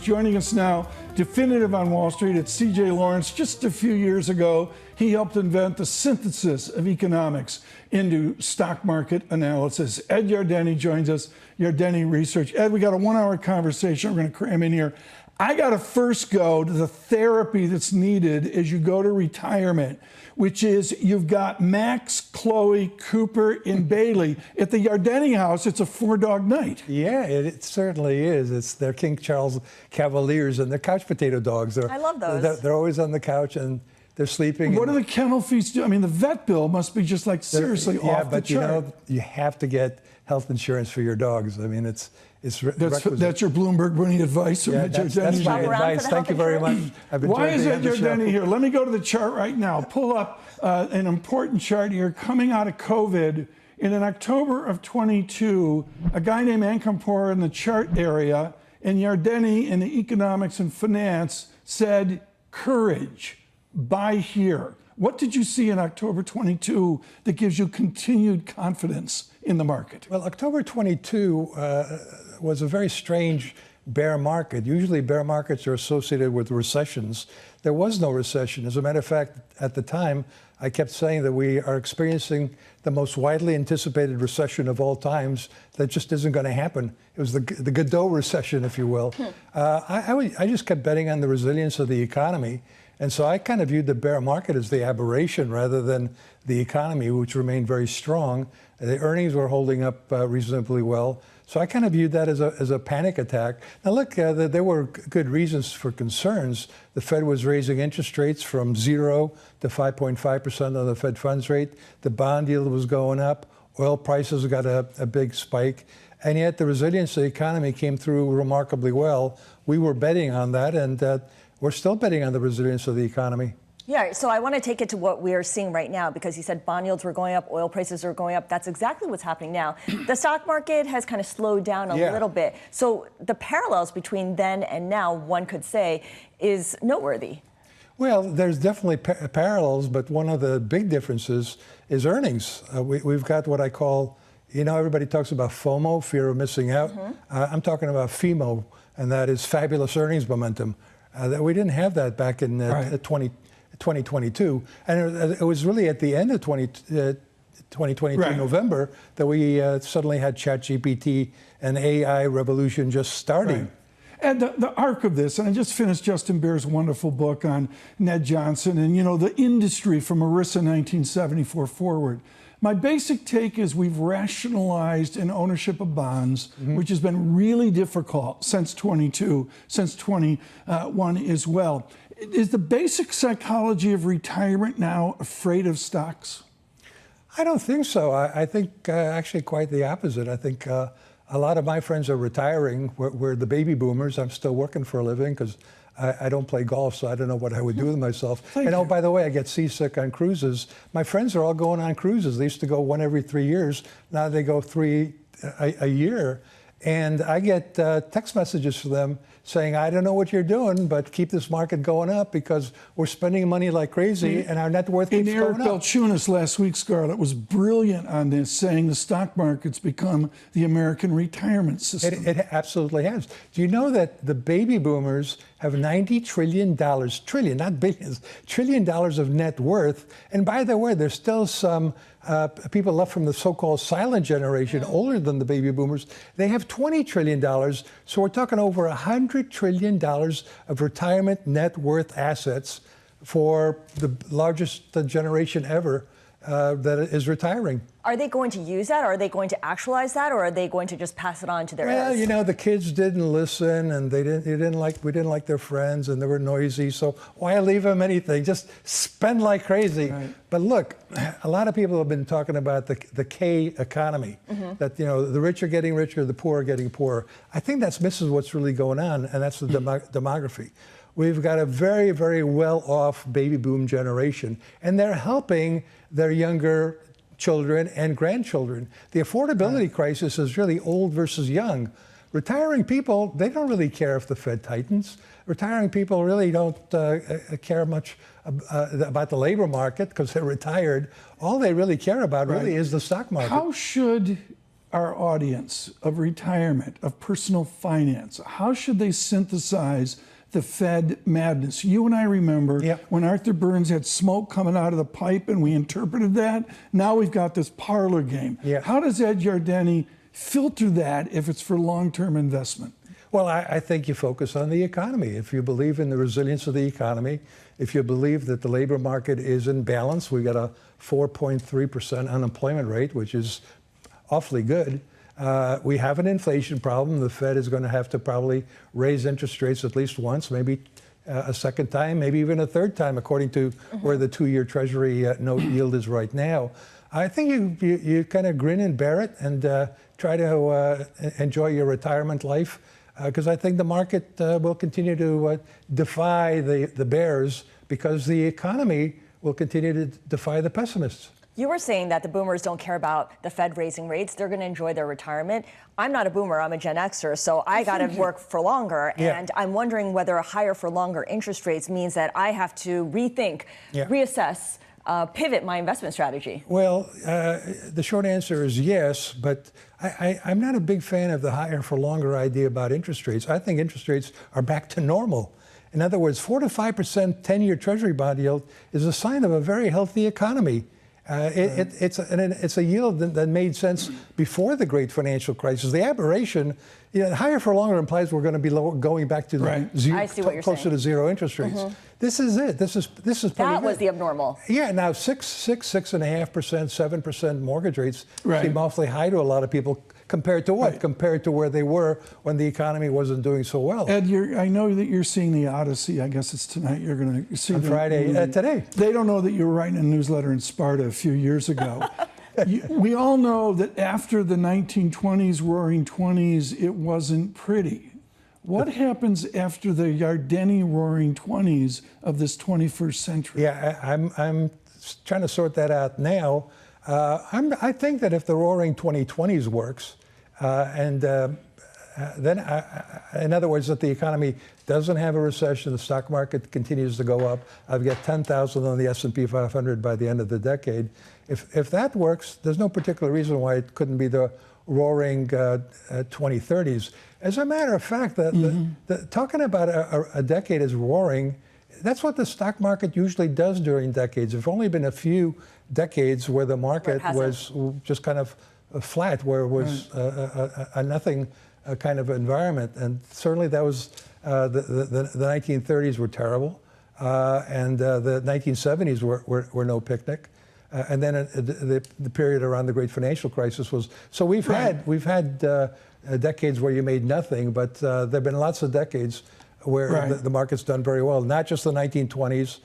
joining us now, definitive on Wall Street. It's C.J. Lawrence. Just a few years ago, he helped invent the synthesis of economics into stock market analysis. Ed Yardeni joins us, Yardeni Research. Ed, we got a 1-hour conversation we're going to cram in here. I got to first go to the therapy that's needed as you go to retirement, which is you've got Max, Chloe, Cooper, and Bailey. At the Yardeni house, it's a 4-dog night. Yeah, it certainly is. They're King Charles Cavaliers and they're couch potato dogs. I love those. They're always on the couch and they're sleeping. What do the kennel fees do? I mean, the vet bill must be just like seriously off the chart. Yeah, but you know, you have to get health insurance for your dogs. I mean, it's that's your Bloomberg Money advice. Yeah, that's my advice. Thank you very much. Why is Ed Yardeni here? Let me go to the chart right now. Pull up an important chart here coming out of COVID. In October of 22, a guy named Ankampor in the chart area and Yardeni in the economics and finance said, courage, buy here. What did you see in October 22 that gives you continued confidence in the market? Well, October 22 was a very strange bear market. Usually bear markets are associated with recessions. There was no recession. As a matter of fact, at the time, I kept saying that we are experiencing the most widely anticipated recession of all times that just isn't going to happen. It was the Godot recession, if you will. I just kept betting on the resilience of the economy. And so I kind of viewed the bear market as the aberration rather than the economy, which remained very strong. The earnings were holding up reasonably well. So I kind of viewed that as a panic attack. Now look, there were good reasons for concerns. The Fed was raising interest rates from 0 to 5.5% on the Fed funds rate. The bond yield was going up. Oil prices got a big spike. And yet the resilience of the economy came through remarkably well. We were betting on that, and we're still betting on the resilience of the economy. Yeah, so I want to take it to what we are seeing right now, because you said bond yields were going up, oil prices are going up. That's exactly what's happening now. The stock market has kind of slowed down a little bit. So the parallels between then and now, one could say, is noteworthy. Well, there's definitely parallels, but one of the big differences is earnings. We've got what I call, you know, everybody talks about FOMO, fear of missing out. I'm talking about FEMO, and that is fabulous earnings momentum. We didn't have that back in 2022. And it was really at the end of 2022, November, that we suddenly had ChatGPT and AI revolution just starting. And the arc of this, and I just finished Justin Baer's wonderful book on Ned Johnson and, you know, the industry from ERISA 1974 forward. My basic take is we've rationalized an ownership of bonds, which has been really difficult since 22, since 21 as well. Is the basic psychology of retirement now afraid of stocks? I don't think so. I think actually quite the opposite. I think a lot of my friends are retiring. We're the baby boomers. I'm still working for a living because I don't play golf, so I don't know what I would do with myself. And oh, by the way, I get seasick on cruises. My friends are all going on cruises. They used to go one every 3 years. Now they go 3 a year. And I get text messages from them saying, I don't know what you're doing, but keep this market going up because we're spending money like crazy and our net worth keeps going up. And Eric Balchunas last week, Scarlet, was brilliant on this, saying the stock market's become the American retirement system. It absolutely has. Do you know that the baby boomers have $90 trillion, trillion, not billions, $1 trillion of net worth? And by the way, there's still some people left from the so-called silent generation, older than the baby boomers. They have $20 trillion. So we're talking over $100 trillion of retirement net worth assets for the largest generation ever that is retiring. Are they going to use that? Are they going to actualize that? Or are they going to just pass it on to their heirs? Well, you know, the kids didn't listen, and we didn't like their friends, and they were noisy. So why leave them anything? Just spend like crazy. Right. But look, a lot of people have been talking about the K economy. That, you know, the rich are getting richer, the poor are getting poorer. I think that's misses what's really going on, and that's the demography. We've got a very, very well-off baby boom generation, and they're helping their younger children and grandchildren. The affordability crisis is really old versus young. Retiring people, they don't really care if the Fed tightens. Retiring people really don't care much about the labor market because they're retired. All they really care about really is the stock market. How should our audience of retirement, of personal finance, how should they synthesize the Fed madness? You and I remember when Arthur Burns had smoke coming out of the pipe and we interpreted that. Now we've got this parlor game. How does Ed Yardeni filter that if it's for long-term investment? Well, I think you focus on the economy. If you believe in the resilience of the economy, if you believe that the labor market is in balance, we got a 4.3% unemployment rate, which is awfully good. We have an inflation problem. The Fed is going to have to probably raise interest rates at least once, maybe a second time, maybe even a third time, according to where the 2-year Treasury note yield is right now. I think you kind of grin and bear it and try to enjoy your retirement life, because I think the market will continue to defy the bears, because the economy will continue to defy the pessimists. You were saying that the boomers don't care about the Fed raising rates. They're going to enjoy their retirement. I'm not a boomer. I'm a Gen Xer, so I got to work for longer. And I'm wondering whether a higher for longer interest rates means that I have to rethink, reassess, pivot my investment strategy. Well, the short answer is yes, but I'm not a big fan of the higher for longer idea about interest rates. I think interest rates are back to normal. In other words, 4 to 5% 10-year Treasury bond yield is a sign of a very healthy economy. It's a yield that made sense before the great financial crisis. The aberration, higher for longer implies we're going to be going back to closer to zero interest rates. This is it. This is that was the abnormal. Yeah. Now 6.5%, 7% mortgage rates seem awfully high to a lot of people. Compared to what? Compared to where they were when the economy wasn't doing so well. Ed, I know that you're seeing The Odyssey. I guess it's tonight. You're going to see on Friday. Today. They don't know that you were writing a newsletter in Sparta a few years ago. We all know that after the 1920s, Roaring Twenties, it wasn't pretty. What happens after the Yardeni Roaring Twenties of this 21st century? Yeah, I'm trying to sort that out now. I think that if the Roaring 2020s works, then, in other words, that the economy doesn't have a recession, the stock market continues to go up, I've got 10,000 on the S&P 500 by the end of the decade. If that works, there's no particular reason why it couldn't be the Roaring 2030s. As a matter of fact, talking about a decade as roaring, that's what the stock market usually does during decades. There have only been a few decades where the market was just kind of flat, where it was a nothing kind of environment. And certainly that was, the 1930s were terrible, and the 1970s were no picnic. And then the period around the great financial crisis was, so we've had decades where you made nothing, but there have been lots of decades where the market's done very well, not just the 1920s,